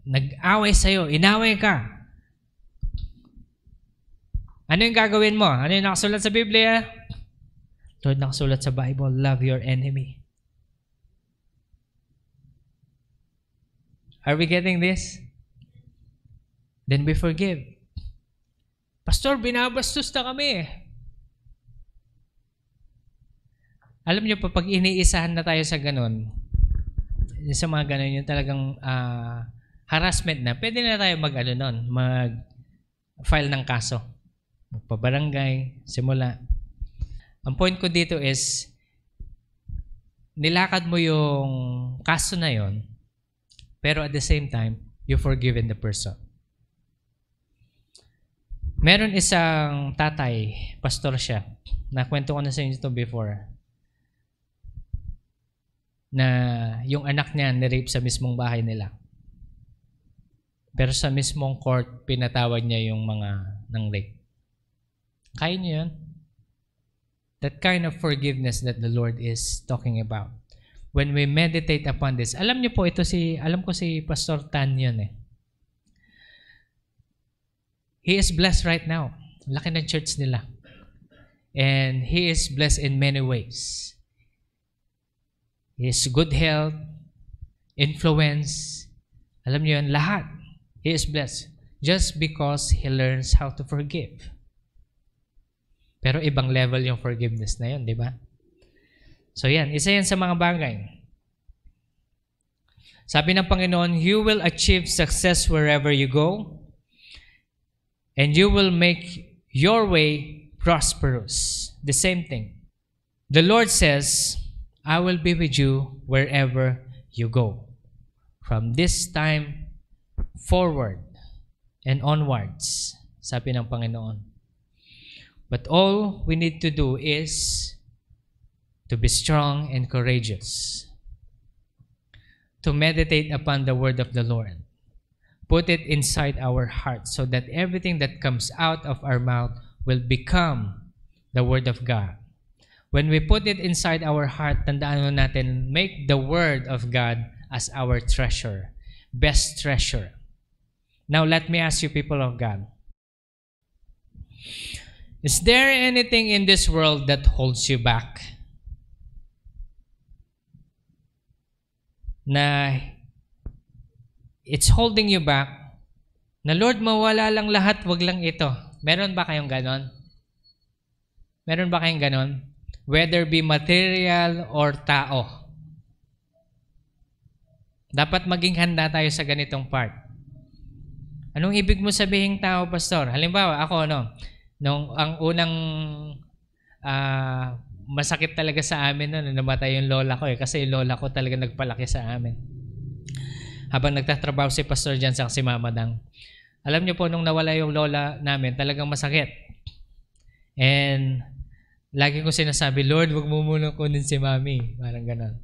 nag-away sa'yo, inaway ka, ano yung gagawin mo? Ano yung nakasulat sa Biblia? Lord, nakasulat sa Bible, love your enemy. Are we getting this? Then we forgive. Pastor, binabastos na kami. Alam niyo pa, pag iniisahan na tayo sa ganun, sa mga ganun, yung talagang harassment na, pwede na tayo mag-file ng kaso. Magpabarangay, simula. Ang point ko dito is, nilakad mo yung kaso na yon, pero at the same time, you forgiven the person. Meron isang tatay, pastor siya, nakwento ko na sa inyo ito before, na yung anak niya ni-rape sa mismong bahay nila. Pero sa mismong court, pinatawad niya yung mga nang rape. Kaya niyo yun? That kind of forgiveness that the Lord is talking about. When we meditate upon this, alam niyo po, alam ko si Pastor Tan yun eh. He is blessed right now. Laki ng church nila. And he is blessed in many ways. His good health, influence, alam niyo yun, lahat. He is blessed just because he learns how to forgive. Pero ibang level yung forgiveness na yun, di ba? So yan, isa yan sa mga bagay. Sabi ng Panginoon, you will achieve success wherever you go, and you will make your way prosperous. The same thing. The Lord says, I will be with you wherever you go. From this time forward and onwards, sabi ng Panginoon. But all we need to do is to be strong and courageous. To meditate upon the word of the Lord. Put it inside our hearts so that everything that comes out of our mouth will become the word of God. When we put it inside our heart, tandaan mo natin, make the word of God as our treasure. Best treasure. Now let me ask you, people of God. Is there anything in this world that holds you back? Na it's holding you back, na Lord, mawala lang lahat, wag lang ito. Meron ba kayong ganon? Meron ba kayong ganon? Whether be material or tao. Dapat maging handa tayo sa ganitong part. Anong ibig mo sabihin tao, Pastor? Halimbawa, ako, ang unang masakit talaga sa amin noon, namatay yung lola ko kasi yung lola ko talaga nagpalaki sa amin. Habang nagtatrabaho si Pastor dyan sa si Mama Dang. Alam niyo po, nung nawala yung lola namin, talagang masakit. And lagi ko sinasabi, Lord, wag mo muna kunin si Mami. Parang ganon.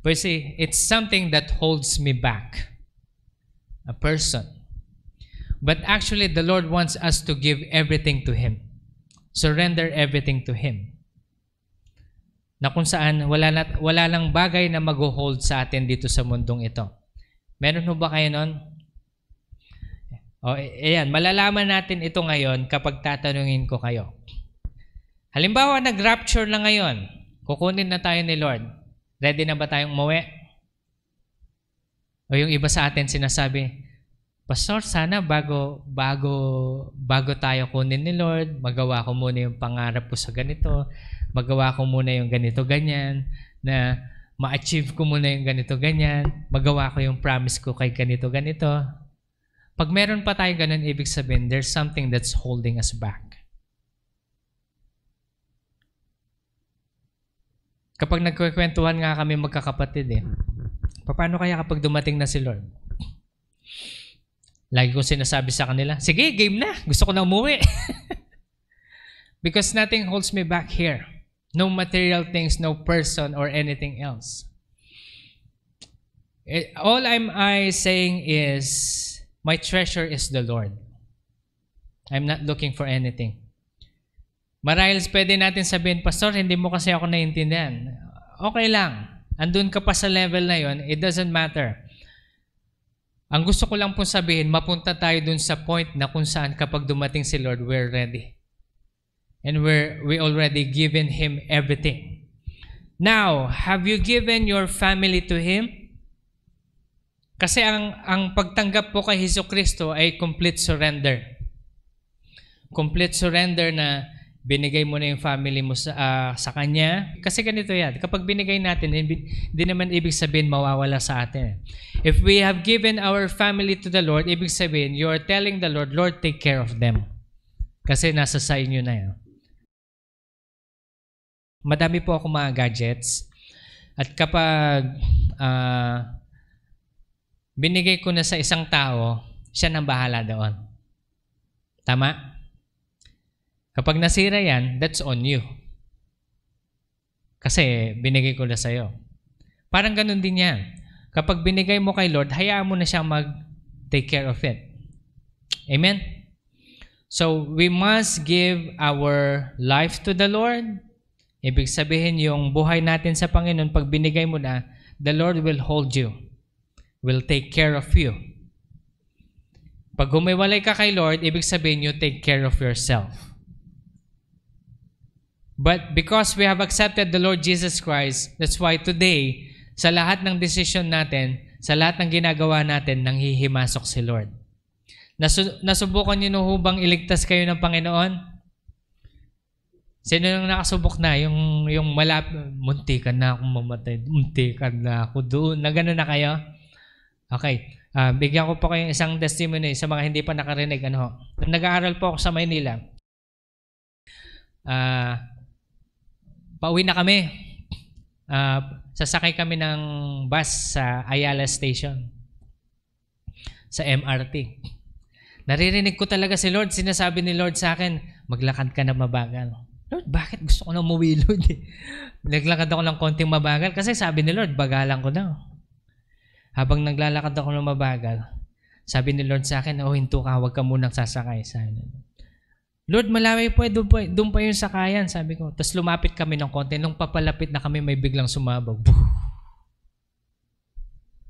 But see, it's something that holds me back. A person. But actually, the Lord wants us to give everything to Him. Surrender everything to Him. Na kung saan, wala lang bagay na mag-hold sa atin dito sa mundong ito. Meron ho ba kayo nun? O, ayan, malalaman natin ito ngayon kapag tatanungin ko kayo. Halimbawa, nag-rapture na ngayon. Kukunin na tayo ni Lord. Ready na ba tayong umuwi? O yung iba sa atin sinasabi, Pastor, sana bago tayo kunin ni Lord, magawa ko muna yung pangarap ko sa ganito, magawa ko muna yung ganito, ganyan, na ma-achieve ko muna yung ganito, ganyan, magawa ko yung promise ko kay ganito, ganito. Pag meron pa tayo ganun, ibig sabihin, there's something that's holding us back. Kapag nagkukwentuhan nga kami magkakapatid paano kaya kapag dumating na si Lord? Lagi ko sinasabi sa kanila, sige, game na. Gusto ko na umuwi. Because nothing holds me back here. No material things, no person, or anything else. All I'm saying is, my treasure is the Lord. I'm not looking for anything. Marahil pwede natin sabihin, Pastor, hindi mo kasi ako naiintindihan. Okay lang. Andun ka pa sa level na yon, it doesn't matter. Ang gusto ko lang pong sabihin, mapunta tayo dun sa point na kung saan kapag dumating si Lord, we're ready. And we already given Him everything. Now, have you given your family to Him? Kasi ang pagtanggap po kay Jesucristo ay complete surrender. Complete surrender na binigay mo na yung family mo sa Kanya. Kasi ganito yan. Kapag binigay natin, hindi naman ibig sabihin mawawala sa atin. If we have given our family to the Lord, ibig sabihin, you are telling the Lord, Lord, take care of them. Kasi nasa sa inyo na yan. Madami po ako mga gadgets. At kapag binigay ko na sa isang tao, siya nang bahala doon. Tama? Kapag nasira yan, that's on you. Kasi binigay ko na sa'yo. Parang ganun din yan. Kapag binigay mo kay Lord, hayaan mo na siya mag-take care of it. Amen? So, we must give our life to the Lord. Ibig sabihin, yung buhay natin sa Panginoon, pag binigay mo na, the Lord will hold you. Will take care of you. Pag humiwalay ka kay Lord, ibig sabihin, you take care of yourself. But because we have accepted the Lord Jesus Christ, that's why today, sa lahat ng decision natin, sa lahat ng ginagawa natin, nanghihimasok si Lord. Nasubukan niyo na hubang iligtas kayo ng Panginoon? Sino nang nakasubok na? Yung muntikan na akong mamatay, muntikan na ako doon. Na gano'n na kayo? Okay. Bigyan ko po kayong isang testimony sa mga hindi pa nakarinig. Nag-aaral po ako sa Maynila. Pauwi na kami. Sasakay kami ng bus sa Ayala Station. Sa MRT. Naririnig ko talaga si Lord. Sinasabi ni Lord sa akin, maglakad ka na mabagal. Lord, bakit gusto ko na umuwi, Lord? Naglakad ako ng konting mabagal kasi sabi ni Lord, bagalan ko na. Habang naglalakad ako ng mabagal, sabi ni Lord sa akin, hinto ka, huwag ka munang sasakay. Sabi, Lord, malaway po, doon pa yung sakayan, sabi ko. Tapos lumapit kami ng konti. Nung papalapit na kami, may biglang sumabog.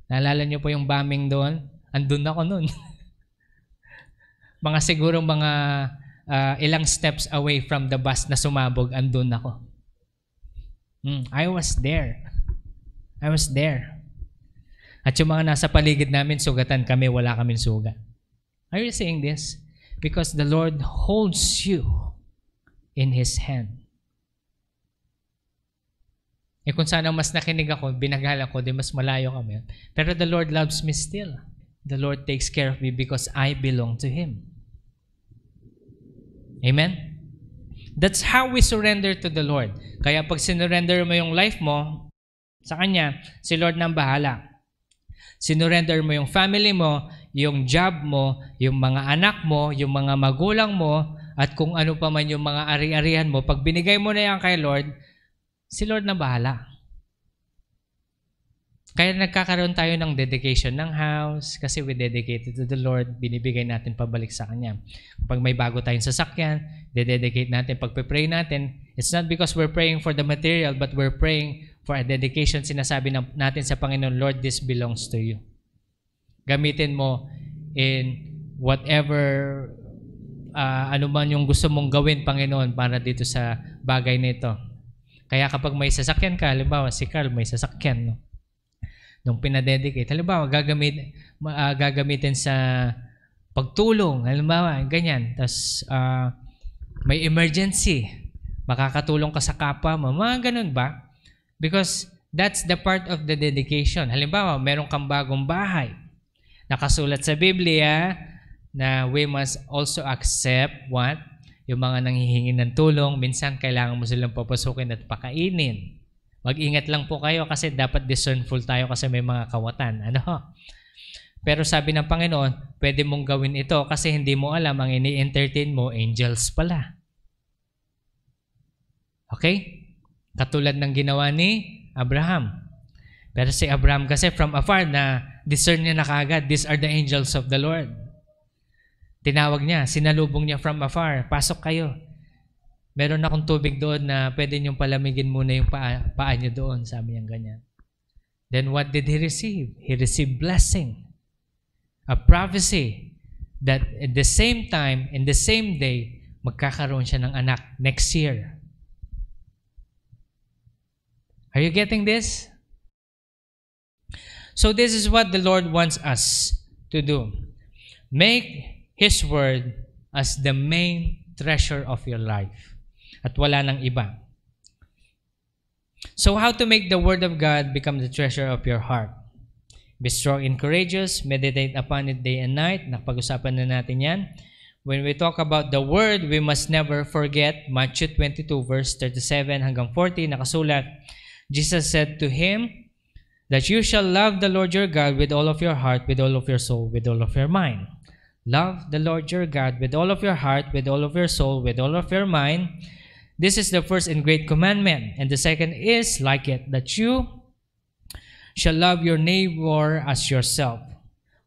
Naalala niyo po yung bombing doon? Andun ako noon. Siguro ilang steps away from the bus na sumabog, andun ako. I was there. At yung mga nasa paligid namin, sugatan kami, wala kaming sugat. Are you saying this? Because the Lord holds you in His hand. Kung sana mas nakinig ako, binagala ko, di mas malayo kami. Pero the Lord loves me still. The Lord takes care of me because I belong to Him. Amen? That's how we surrender to the Lord. Kaya pag sinurrender mo yung life mo sa Kanya, si Lord nang bahala. Sinurrender mo yung family mo, yung job mo, yung mga anak mo, yung mga magulang mo, at kung ano pa man yung mga ari-arihan mo, pag binigay mo na yan kay Lord, si Lord na bahala. Kaya nagkakaroon tayo ng dedication ng house kasi we dedicated to the Lord, binibigay natin pabalik sa Kanya. Pag may bago tayong sasakyan, dededicate natin. Pag pray natin, it's not because we're praying for the material, but we're praying for a dedication. Sinasabi natin sa Panginoon, Lord, this belongs to you. Gamitin mo in whatever, ano man yung gusto mong gawin, Panginoon, para dito sa bagay nito. Kaya kapag may sasakyan ka, halimbawa si Carl may sasakyan, no? nung pinadedicate. Halimbawa, gagamitin sa pagtulong. Halimbawa, ganyan. Tapos, may emergency. Makakatulong ka sa kapwa mo. Mga ganun ba? Because that's the part of the dedication. Halimbawa, meron kang bagong bahay. Nakasulat sa Biblia na we must also accept what? Yung mga nanghihingi ng tulong. Minsan, kailangan mo silang papasukin at pakainin. Mag-ingat lang po kayo kasi dapat discernful tayo kasi may mga kawatan. Ano? Pero sabi ng Panginoon, pwede mong gawin ito kasi hindi mo alam ang ini-entertain mo, angels pala. Okay? Katulad ng ginawa ni Abraham. Pero si Abraham kasi from afar na discern niya na kaagad, these are the angels of the Lord. Tinawag niya, sinalubong niya from afar, pasok kayo. Meron akong tubig doon na pwede niyong palamigin muna yung paa niyo doon, sabi niya ganyan. Then what did he receive? He received blessing. A prophecy that at the same time, in the same day, magkakaroon siya ng anak next year. Are you getting this? So this is what the Lord wants us to do. Make His Word as the main treasure of your life. At wala nang iba. So how to make the Word of God become the treasure of your heart? Be strong and courageous. Meditate upon it day and night. Napag-usapan na natin yan. When we talk about the Word, we must never forget Matthew 22 verse 37 hanggang 40. Nakasulat, Jesus said to him, that you shall love the Lord your God with all of your heart, with all of your soul, with all of your mind. Love the Lord your God with all of your heart, with all of your soul, with all of your mind. This is the first and great commandment. And the second is like it, that you shall love your neighbor as yourself.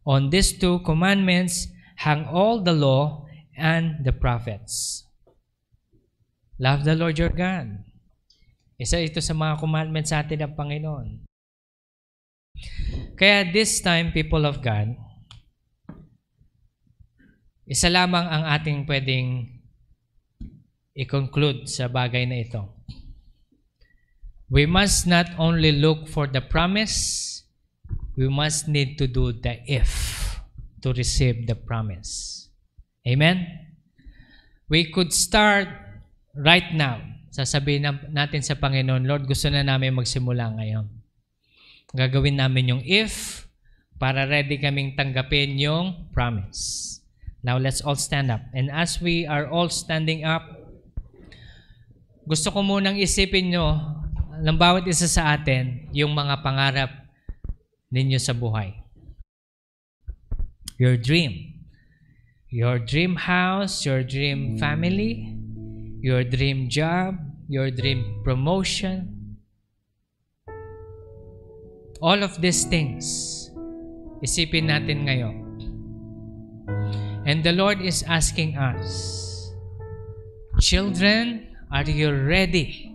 On these two commandments hang all the law and the prophets. Love the Lord your God. Isa ito sa mga commandments sa atin ng Panginoon. Kaya this time, people of God, isa lamang ang ating pwedeng i-conclude sa bagay na ito. We must not only look for the promise, we must need to do the if to receive the promise. Amen? We could start right now. Sasabihin natin sa Panginoon, Lord, gusto na namin magsimula ngayon. Gagawin namin yung if para ready kaming tanggapin yung promise. Now, let's all stand up. And as we are all standing up, gusto ko munang isipin nyo ng bawat isa sa atin yung mga pangarap ninyo sa buhay. Your dream. Your dream house, your dream family, your dream job, your dream promotion. All of these things, isipin natin ngayon. And the Lord is asking us, children, are you ready?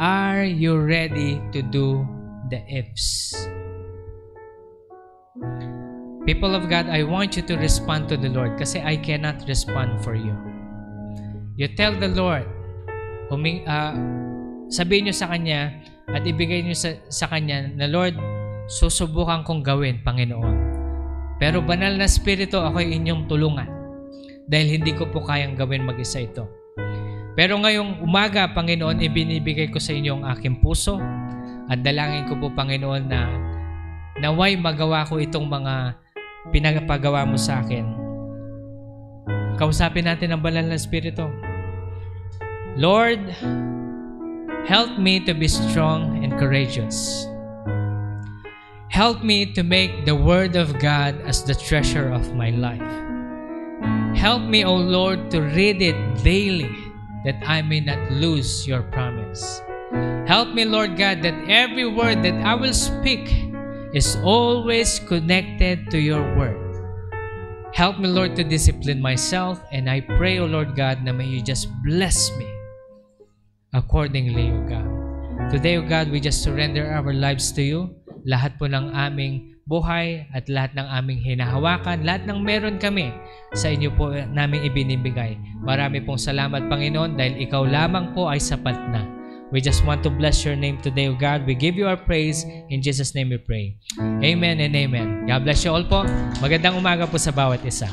Are you ready to do the ifs? People of God, I want you to respond to the Lord kasi I cannot respond for you. You tell the Lord, sabihin nyo sa Kanya at ibigay nyo sa Kanya na, Lord, susubukan kong gawin, Panginoon. Pero banal na Espiritu, ako'y inyong tulungan dahil hindi ko po kayang gawin mag-isa ito. Pero ngayong umaga, Panginoon, ibinibigay ko sa inyo ang aking puso at dalangin ko po, Panginoon, na naway magawa ko itong mga pinagpagawa mo sa akin. Kausapin natin ang banal na Espiritu. Lord, help me to be strong and courageous. Help me to make the Word of God as the treasure of my life. Help me, O Lord, to read it daily, that I may not lose your promise. Help me, Lord God, that every word that I will speak is always connected to your word. Help me, Lord, to discipline myself, and I pray, O Lord God, na may you just bless me accordingly, O God. Today, O God, we just surrender our lives to you. Lahat po ng aming buhay at lahat ng aming hinahawakan, lahat ng meron kami, sa inyo po namin ibinibigay. Marami pong salamat, Panginoon, dahil ikaw lamang po ay sapat na. We just want to bless your name today, O God. We give you our praise. In Jesus' name we pray. Amen and amen. God bless you all po. Magandang umaga po sa bawat isa.